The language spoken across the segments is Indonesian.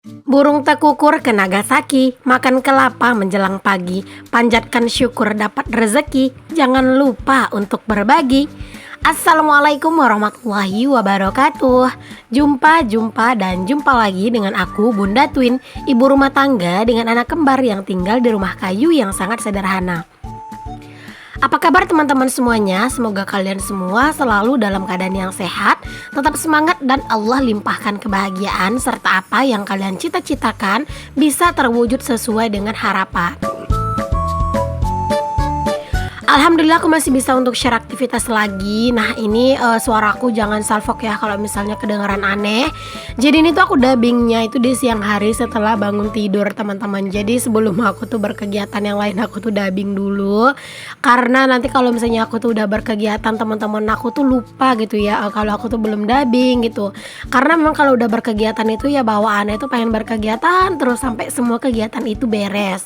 Burung tekukur ke Nagasaki, makan kelapa menjelang pagi, panjatkan syukur dapat rezeki, jangan lupa untuk berbagi. Assalamualaikum warahmatullahi wabarakatuh. Jumpa lagi dengan aku Bunda Twin, ibu rumah tangga dengan anak kembar yang tinggal di rumah kayu yang sangat sederhana. Apa kabar teman-teman semuanya? Semoga kalian semua selalu dalam keadaan yang sehat, tetap semangat dan Allah limpahkan kebahagiaan serta apa yang kalian cita-citakan bisa terwujud sesuai dengan harapan. Alhamdulillah aku masih bisa untuk share aktivitas lagi. Nah ini suaraku jangan salfok ya kalau misalnya kedengaran aneh. Jadi ini tuh aku dubbingnya itu di siang hari setelah bangun tidur teman-teman. Jadi sebelum aku tuh berkegiatan yang lain aku tuh dubbing dulu. Karena nanti kalau misalnya aku tuh udah berkegiatan teman-teman aku tuh lupa gitu ya kalau aku tuh belum dubbing gitu. Karena memang kalau udah berkegiatan itu ya bawaannya itu pengen berkegiatan terus sampai semua kegiatan itu beres.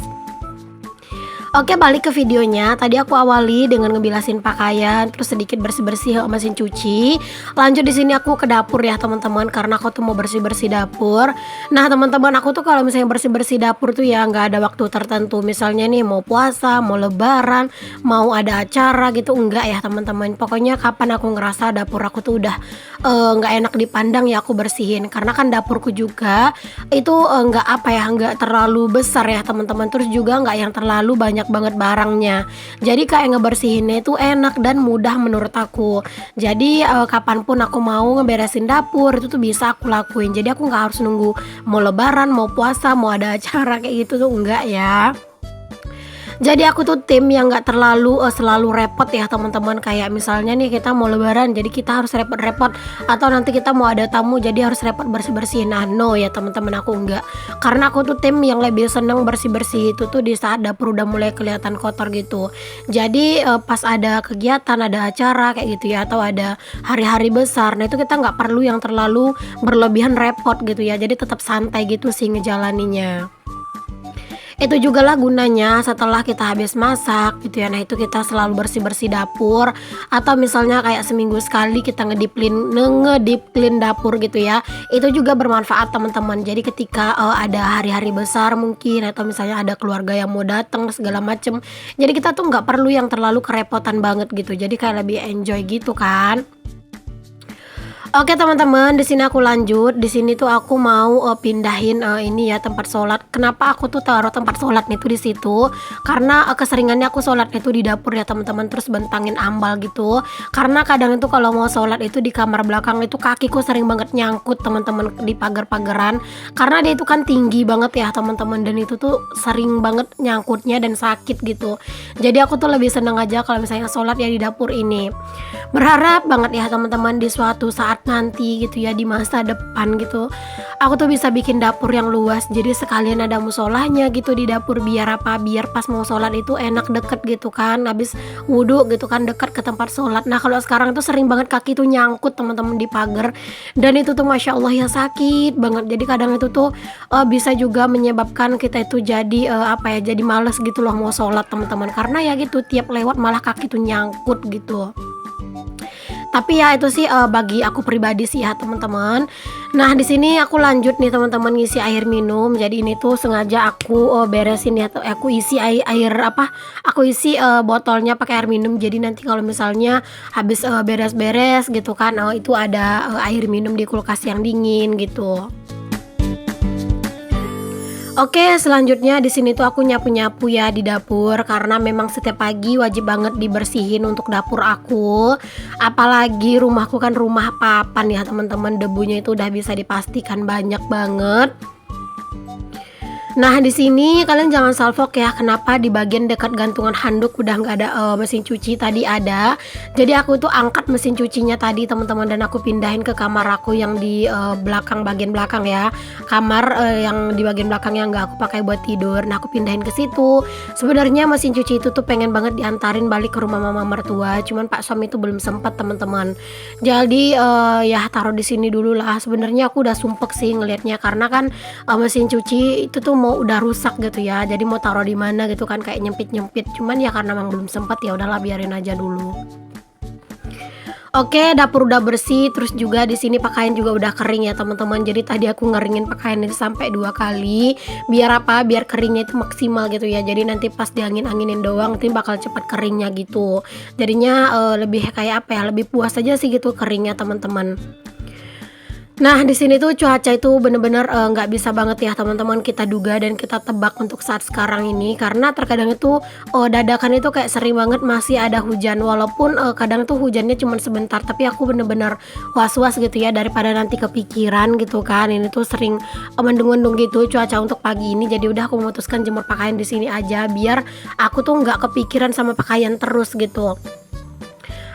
Oke, balik ke videonya. Tadi aku awali dengan ngebilasin pakaian, terus sedikit bersih-bersih mesin cuci. Lanjut di sini aku ke dapur ya, teman-teman, karena aku tuh mau bersih-bersih dapur. Nah, teman-teman, aku tuh kalau misalnya bersih-bersih dapur tuh ya nggak ada waktu tertentu. Misalnya nih mau puasa, mau lebaran, mau ada acara gitu, enggak ya, teman-teman. Pokoknya kapan aku ngerasa dapur aku tuh udah nggak enak dipandang ya aku bersihin. Karena kan dapurku juga itu nggak terlalu besar ya, teman-teman. Terus juga nggak yang terlalu banyak banget barangnya. Jadi kayak ngebersihinnya itu enak dan mudah menurut aku. Jadi kapanpun aku mau ngeberesin dapur itu tuh bisa aku lakuin. Jadi aku nggak harus nunggu mau lebaran, mau puasa, mau ada acara kayak gitu tuh enggak ya. Jadi aku tuh tim yang nggak terlalu selalu repot ya teman-teman. Kayak misalnya nih kita mau lebaran jadi kita harus repot-repot, atau nanti kita mau ada tamu jadi harus repot bersih-bersih. Nah no ya teman-teman, aku enggak. Karena aku tuh tim yang lebih seneng bersih-bersih itu tuh di saat dapur udah mulai kelihatan kotor gitu. Jadi pas ada kegiatan, ada acara kayak gitu ya, atau ada hari-hari besar, nah itu kita nggak perlu yang terlalu berlebihan repot gitu ya. Jadi tetap santai gitu sih ngejalaninya. Itu juga lah gunanya setelah kita habis masak gitu ya. Nah itu kita selalu bersih-bersih dapur, atau misalnya kayak seminggu sekali kita ngedip clean dapur gitu ya. Itu juga bermanfaat teman-teman. Jadi ketika ada hari-hari besar mungkin, atau misalnya ada keluarga yang mau datang segala macem, jadi kita tuh nggak perlu yang terlalu kerepotan banget gitu. Jadi kayak lebih enjoy gitu kan. Oke teman-teman, di sini aku lanjut. Di sini tuh aku mau pindahin ini ya tempat sholat. Kenapa aku tuh taruh tempat sholat itu di situ? Karena keseringannya aku sholat itu di dapur ya teman-teman. Terus bentangin ambal gitu. Karena kadang itu kalau mau sholat itu di kamar belakang itu kakiku sering banget nyangkut teman-teman di pagar-pagaran. Karena dia itu kan tinggi banget ya teman-teman, dan itu tuh sering banget nyangkutnya dan sakit gitu. Jadi aku tuh lebih seneng aja kalau misalnya sholat ya di dapur ini. Berharap banget ya teman-teman di suatu saat nanti gitu ya, di masa depan gitu, aku tuh bisa bikin dapur yang luas. Jadi sekalian ada musolahnya gitu di dapur. Biar apa? Biar pas mau sholat itu enak, deket gitu kan. Habis wudhu gitu kan dekat ke tempat sholat. Nah kalau sekarang tuh sering banget kaki tuh nyangkut teman-teman di pagar, dan itu tuh masya Allah ya sakit banget. Jadi kadang itu tuh bisa juga menyebabkan kita itu jadi jadi males gitu loh mau sholat teman-teman. Karena ya gitu tiap lewat malah kaki tuh nyangkut gitu. Tapi ya itu sih bagi aku pribadi sih ya teman-teman. Nah di sini aku lanjut nih teman-teman ngisi air minum. Jadi ini tuh sengaja aku beresin ya. Aku isi air apa? Aku isi botolnya pakai air minum. Jadi nanti kalau misalnya habis beres-beres gitu kan, itu ada air minum di kulkas yang dingin gitu. Oke, selanjutnya di sini tuh aku nyapu-nyapu ya di dapur, karena memang setiap pagi wajib banget dibersihin untuk dapur aku. Apalagi rumahku kan rumah papan ya teman-teman, debunya itu udah bisa dipastikan banyak banget. Nah di sini kalian jangan salfok ya, kenapa di bagian dekat gantungan handuk udah nggak ada mesin cuci, tadi ada. Jadi aku tuh angkat mesin cucinya tadi teman-teman, dan aku pindahin ke kamar aku yang di bagian belakang ya. Kamar yang di bagian belakang yang nggak aku pakai buat tidur. Nah aku pindahin ke situ. Sebenarnya mesin cuci itu tuh pengen banget diantarin balik ke rumah mama mertua, cuman Pak suami itu belum sempat teman-teman. Jadi ya taruh di sini dulu lah. Sebenarnya aku udah sumpek sih ngelihatnya, karena kan mesin cuci itu tuh mau udah rusak gitu ya. Jadi mau taruh di mana gitu kan, kayak nyempit-nyempit. Cuman ya karena memang belum sempat, ya udahlah biarin aja dulu. Oke, dapur udah bersih, terus juga di sini pakaian juga udah kering ya teman-teman. Jadi tadi aku ngeringin pakaian itu sampai 2 kali. Biar apa? Biar keringnya itu maksimal gitu ya. Jadi nanti pas diangin-anginin doang, nanti bakal cepat keringnya gitu. Jadinya lebih kayak apa ya? Lebih puas aja sih gitu keringnya teman-teman. Nah, di sini tuh cuaca itu bener-bener nggak bisa banget ya teman-teman kita duga dan kita tebak untuk saat sekarang ini karena terkadang itu dadakan itu kayak sering banget masih ada hujan walaupun kadang tuh hujannya cuma sebentar tapi aku bener-bener was-was gitu ya daripada nanti kepikiran gitu kan. Ini tuh sering mendung-mendung gitu cuaca untuk pagi ini jadi udah aku memutuskan jemur pakaian di sini aja biar aku tuh nggak kepikiran sama pakaian terus gitu.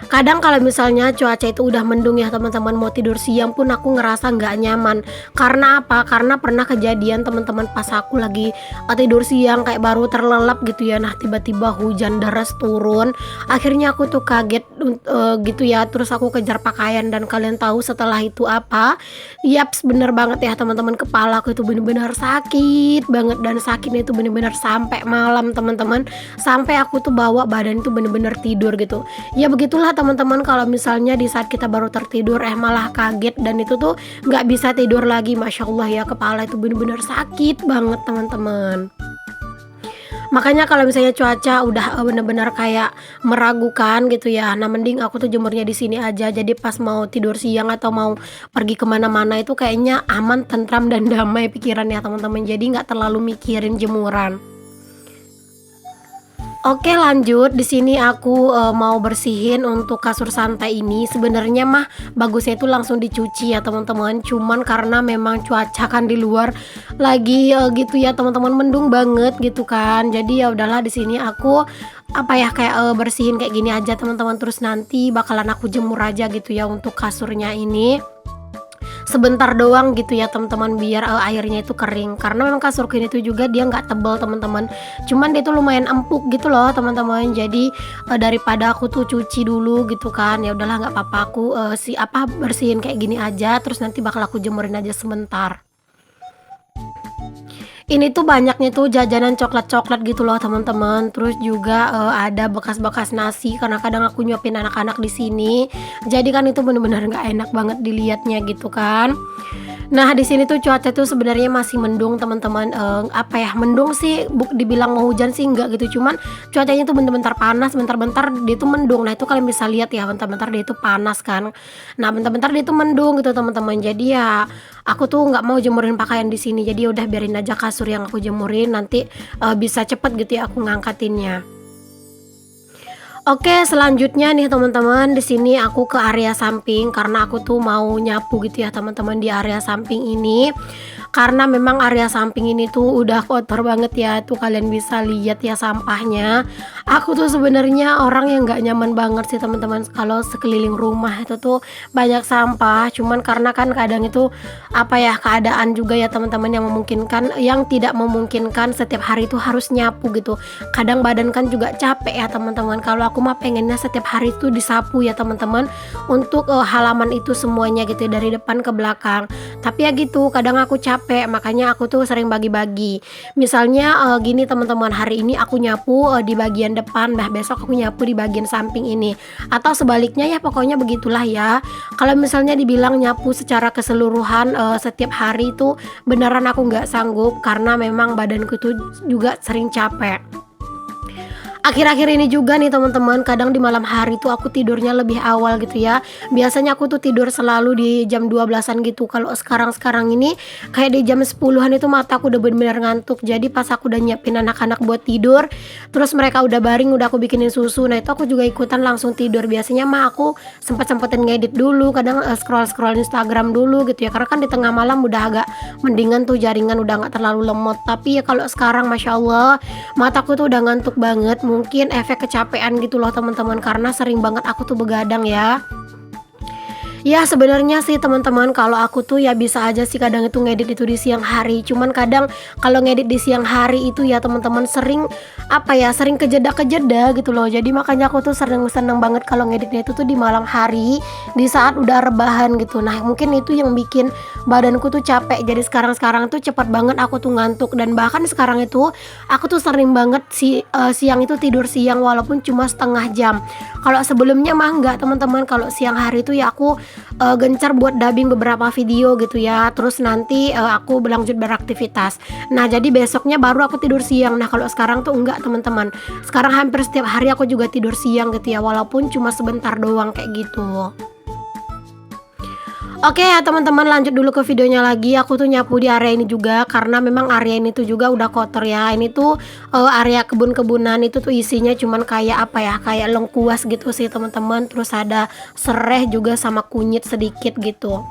Kadang kalau misalnya cuaca itu udah mendung ya teman-teman mau tidur siang pun aku ngerasa nggak nyaman. Karena apa? Karena pernah kejadian teman-teman pas aku lagi tidur siang kayak baru terlelap gitu ya. Nah tiba-tiba hujan deras turun. Akhirnya aku tuh kaget gitu ya. Terus aku kejar pakaian dan kalian tahu setelah itu apa? Yaps bener banget ya teman-teman kepala aku itu bener-bener sakit banget dan sakitnya itu bener-bener sampai malam teman-teman. Sampai aku tuh bawa badan itu bener-bener tidur gitu. Ya begitulah teman-teman kalau misalnya di saat kita baru tertidur malah kaget dan itu tuh nggak bisa tidur lagi. Masya Allah ya kepala itu bener-bener sakit banget teman-teman. Makanya kalau misalnya cuaca udah bener-bener kayak meragukan gitu ya, nah mending aku tuh jemurnya di sini aja. Jadi pas mau tidur siang atau mau pergi kemana-mana itu kayaknya aman, tentram dan damai pikiran ya teman-teman. Jadi nggak terlalu mikirin jemuran. Oke lanjut di sini aku mau bersihin untuk kasur santai ini. Sebenarnya mah bagusnya itu langsung dicuci ya teman-teman. Cuman karena memang cuaca kan di luar lagi gitu ya teman-teman mendung banget gitu kan. Jadi ya udahlah di sini aku apa ya kayak bersihin kayak gini aja teman-teman. Terus nanti bakalan aku jemur aja gitu ya untuk kasurnya ini. Sebentar doang gitu ya teman-teman biar airnya itu kering karena memang kasurku ini tuh juga dia nggak tebal teman-teman cuman dia tuh lumayan empuk gitu loh teman-teman jadi daripada aku tuh cuci dulu gitu kan ya udahlah nggak apa-apa aku bersihin kayak gini aja terus nanti bakal aku jemurin aja sebentar. Ini tuh banyaknya tuh jajanan coklat-coklat gitu loh teman-teman. Terus juga ada bekas-bekas nasi karena kadang aku nyuapin anak-anak di sini. Jadi kan itu bener-bener nggak enak banget dilihatnya gitu kan. Nah di sini tuh cuaca tuh sebenarnya masih mendung teman-teman. Apa ya mendung sih dibilang mau hujan sih enggak gitu cuman cuacanya tuh bentar-bentar panas bentar-bentar dia tuh mendung. Nah itu kalian bisa lihat ya bentar-bentar dia tuh panas kan. Nah bentar-bentar dia tuh mendung gitu teman-teman. Jadi ya aku tuh nggak mau jemurin pakaian di sini. Jadi udah biarin aja kasur yang aku jemurin nanti bisa cepet gitu ya aku ngangkatinnya. Oke, selanjutnya nih teman-teman, di sini aku ke area samping karena aku tuh mau nyapu gitu ya teman-teman di area samping ini. Karena memang area samping ini tuh udah kotor banget ya, tuh kalian bisa lihat ya sampahnya. Aku tuh sebenarnya orang yang nggak nyaman banget sih teman-teman kalau sekeliling rumah itu tuh banyak sampah. Cuman karena kan kadang itu apa ya keadaan juga ya teman-teman yang tidak memungkinkan setiap hari itu harus nyapu gitu. Kadang badan kan juga capek ya teman-teman. Kalau aku mah pengennya setiap hari itu disapu ya teman-teman untuk halaman itu semuanya gitu ya, dari depan ke belakang. Tapi ya gitu kadang aku capek makanya aku tuh sering bagi-bagi. Misalnya gini teman-teman hari ini aku nyapu di bagian depan, nah besok aku nyapu di bagian samping ini. Atau sebaliknya ya pokoknya begitulah ya. Kalau misalnya dibilang nyapu secara keseluruhan setiap hari itu beneran aku nggak sanggup karena memang badanku tuh juga sering capek. Akhir-akhir ini juga nih teman-teman kadang di malam hari tuh aku tidurnya lebih awal gitu ya. Biasanya aku tuh tidur selalu di jam 12-an gitu. Kalau sekarang ini kayak di jam 10-an itu mata aku udah bener-bener ngantuk. Jadi pas aku udah nyiapin anak-anak buat tidur, terus mereka udah baring, udah aku bikinin susu. Nah itu aku juga ikutan langsung tidur. Biasanya mah aku sempetin ngedit dulu, kadang scroll Instagram dulu gitu ya. Karena kan di tengah malam udah agak mendingan tuh jaringan udah nggak terlalu lemot. Tapi ya kalau sekarang Masya Allah mataku tuh udah ngantuk banget. Mungkin efek kecapean gitu loh teman-teman karena sering banget aku tuh begadang ya. Ya sebenarnya sih teman-teman, kalau aku tuh ya bisa aja sih kadang itu ngedit itu di siang hari. Cuman kadang kalau ngedit di siang hari itu ya teman-teman sering apa ya, sering kejeda-kejeda gitu loh. Jadi makanya aku tuh seneng banget kalau ngeditnya itu tuh di malam hari, di saat udah rebahan gitu. Nah, mungkin itu yang bikin badanku tuh capek. Jadi sekarang-sekarang tuh cepat banget aku tuh ngantuk, dan bahkan sekarang itu aku tuh sering banget siang itu tidur siang walaupun cuma setengah jam. Kalau sebelumnya mah enggak teman-teman, kalau siang hari itu ya aku gencar buat dubbing beberapa video gitu ya. Terus nanti aku berlanjut beraktivitas. Nah, jadi besoknya baru aku tidur siang. Nah, kalau sekarang tuh enggak teman-teman. Sekarang hampir setiap hari aku juga tidur siang gitu ya, walaupun cuma sebentar doang kayak gitu. Oke ya teman-teman, lanjut dulu ke videonya lagi. Aku tuh nyapu di area ini juga karena memang area ini tuh juga udah kotor ya. Ini tuh area kebun-kebunan itu tuh isinya cuman kayak apa ya, kayak lengkuas gitu sih teman-teman. Terus ada sereh juga sama kunyit sedikit gitu.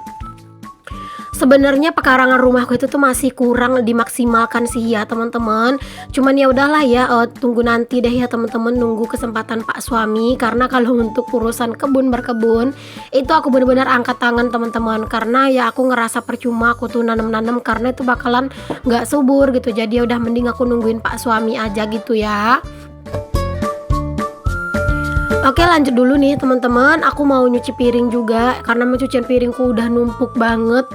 Sebenarnya pekarangan rumahku itu tuh masih kurang dimaksimalkan sih ya teman-teman. Cuman ya udahlah ya, tunggu nanti deh ya teman-teman, nunggu kesempatan Pak suami. Karena kalau untuk urusan kebun berkebun itu aku benar-benar angkat tangan teman-teman. Karena ya aku ngerasa percuma aku tuh nanam-nanam karena itu bakalan nggak subur gitu. Jadi ya udah mending aku nungguin Pak suami aja gitu ya. Oke, lanjut dulu nih teman-teman. Aku mau nyuci piring juga karena mencucian piringku udah numpuk banget.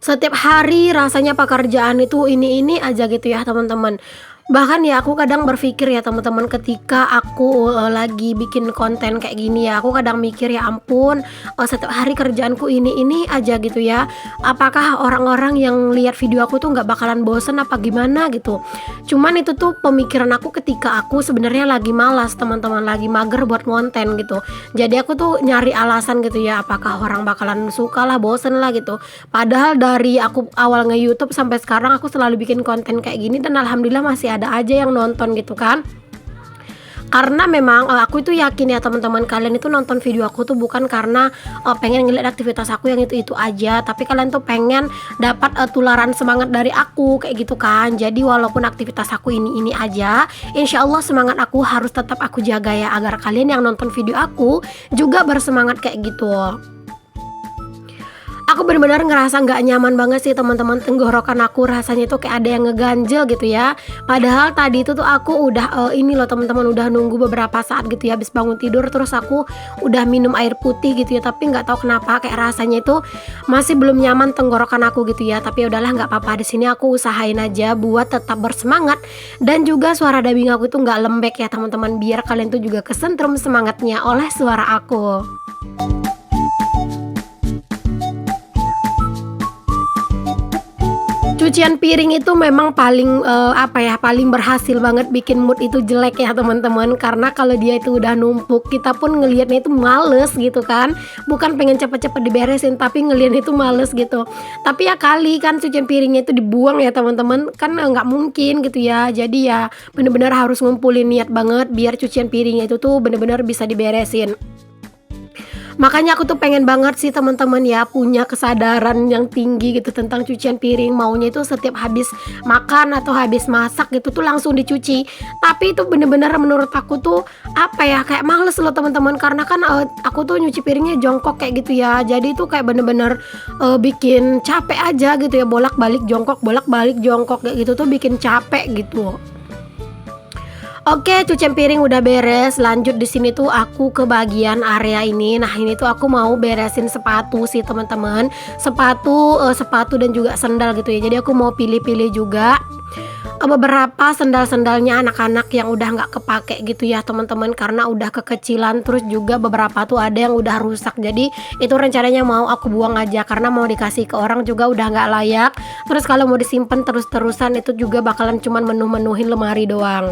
Setiap hari rasanya pekerjaan itu ini aja gitu ya teman-teman. Bahkan ya aku kadang berpikir ya teman-teman, ketika aku lagi bikin konten kayak gini ya, aku kadang mikir ya ampun, setiap hari kerjaanku ini aja gitu ya. Apakah orang-orang yang lihat video aku tuh nggak bakalan bosen apa gimana gitu. Cuman itu tuh pemikiran aku ketika aku sebenarnya lagi malas teman-teman, lagi mager buat konten gitu. Jadi aku tuh nyari alasan gitu ya, apakah orang bakalan suka lah, bosen lah gitu. Padahal dari aku awal nge-YouTube sampai sekarang aku selalu bikin konten kayak gini dan alhamdulillah masih ada aja yang nonton gitu kan. Karena memang aku itu yakin ya teman-teman, kalian itu nonton video aku tuh bukan karena pengen ngeliat aktivitas aku yang itu aja, tapi kalian tuh pengen dapat tularan semangat dari aku kayak gitu kan. Jadi walaupun aktivitas aku ini aja, insya Allah semangat aku harus tetap aku jaga ya, agar kalian yang nonton video aku juga bersemangat kayak gitu. Aku benar-benar ngerasa nggak nyaman banget sih teman-teman, tenggorokan aku rasanya tuh kayak ada yang ngeganjel gitu ya. Padahal tadi itu tuh aku udah ini loh teman-teman, udah nunggu beberapa saat gitu ya habis bangun tidur, terus aku udah minum air putih gitu ya, tapi nggak tahu kenapa kayak rasanya itu masih belum nyaman tenggorokan aku gitu ya. Tapi ya udahlah, nggak apa-apa, di sini aku usahain aja buat tetap bersemangat dan juga suara dubbing aku tuh nggak lembek ya teman-teman, biar kalian tuh juga kesentrum semangatnya oleh suara aku. Cucian piring itu memang paling paling berhasil banget bikin mood itu jelek ya teman-teman. Karena kalau dia itu udah numpuk, kita pun ngelihatnya itu males gitu kan. Bukan pengen cepet-cepet diberesin, tapi ngelihatnya itu males gitu. Tapi ya kali kan cucian piringnya itu dibuang ya teman-teman, kan nggak mungkin gitu ya. Jadi ya bener-bener harus ngumpulin niat banget biar cucian piringnya itu tuh bener-bener bisa diberesin. Makanya aku tuh pengen banget sih teman-teman ya punya kesadaran yang tinggi gitu tentang cucian piring. Maunya itu setiap habis makan atau habis masak gitu tuh langsung dicuci. Tapi itu bener-bener menurut aku tuh apa ya, kayak males loh teman-teman. Karena kan aku tuh nyuci piringnya jongkok kayak gitu ya. Jadi itu kayak bener-bener bikin capek aja gitu ya, bolak-balik jongkok kayak gitu tuh bikin capek gitu. Oke, cucian piring udah beres. Lanjut di sini tuh aku ke bagian area ini. Nah, ini tuh aku mau beresin sepatu sih, teman-teman. Sepatu dan juga sandal gitu ya. Jadi aku mau pilih-pilih juga beberapa sandal-sandalnya anak-anak yang udah nggak kepake gitu ya, teman-teman, karena udah kekecilan. Terus juga beberapa tuh ada yang udah rusak. Jadi itu rencananya mau aku buang aja karena mau dikasih ke orang juga udah nggak layak. Terus kalau mau disimpan terus-terusan itu juga bakalan cuman menuhin lemari doang.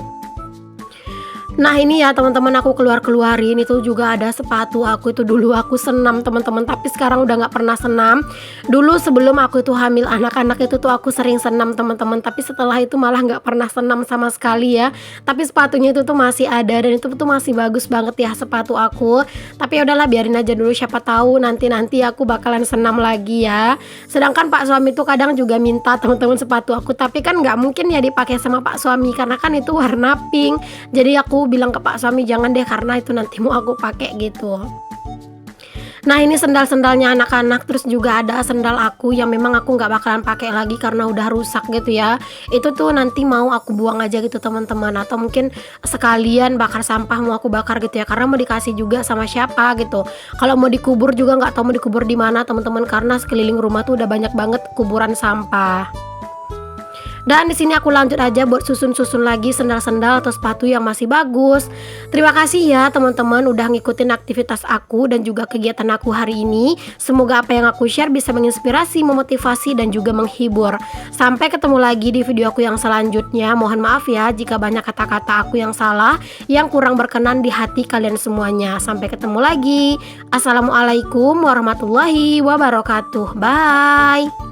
Nah ini ya teman-teman, aku keluarin itu juga ada sepatu aku itu dulu aku senam teman-teman, tapi sekarang udah nggak pernah senam. Dulu sebelum aku itu hamil anak-anak itu tuh aku sering senam teman-teman, tapi setelah itu malah nggak pernah senam sama sekali ya. Tapi sepatunya itu tuh masih ada dan itu tuh masih bagus banget ya sepatu aku. Tapi ya udahlah, biarin aja dulu, siapa tahu nanti aku bakalan senam lagi ya. Sedangkan Pak suami tuh kadang juga minta teman-teman sepatu aku, tapi kan nggak mungkin ya dipakai sama Pak suami karena kan itu warna pink. Jadi aku bilang ke Pak suami jangan deh karena itu nanti mau aku pakai gitu. Nah ini sendal-sendalnya anak-anak, terus juga ada sendal aku yang memang aku nggak bakalan pakai lagi karena udah rusak gitu ya. Itu tuh nanti mau aku buang aja gitu teman-teman, atau mungkin sekalian bakar sampah mau aku bakar gitu ya, karena mau dikasih juga sama siapa gitu. Kalau mau dikubur juga nggak tahu mau dikubur di mana teman-teman, karena sekeliling rumah tuh udah banyak banget kuburan sampah. Dan di sini aku lanjut aja buat susun-susun lagi sendal-sendal atau sepatu yang masih bagus. Terima kasih ya teman-teman udah ngikutin aktivitas aku dan juga kegiatan aku hari ini. Semoga apa yang aku share bisa menginspirasi, memotivasi dan juga menghibur. Sampai ketemu lagi di video aku yang selanjutnya. Mohon maaf ya jika banyak kata-kata aku yang salah, yang kurang berkenan di hati kalian semuanya. Sampai ketemu lagi. Assalamualaikum warahmatullahi wabarakatuh. Bye.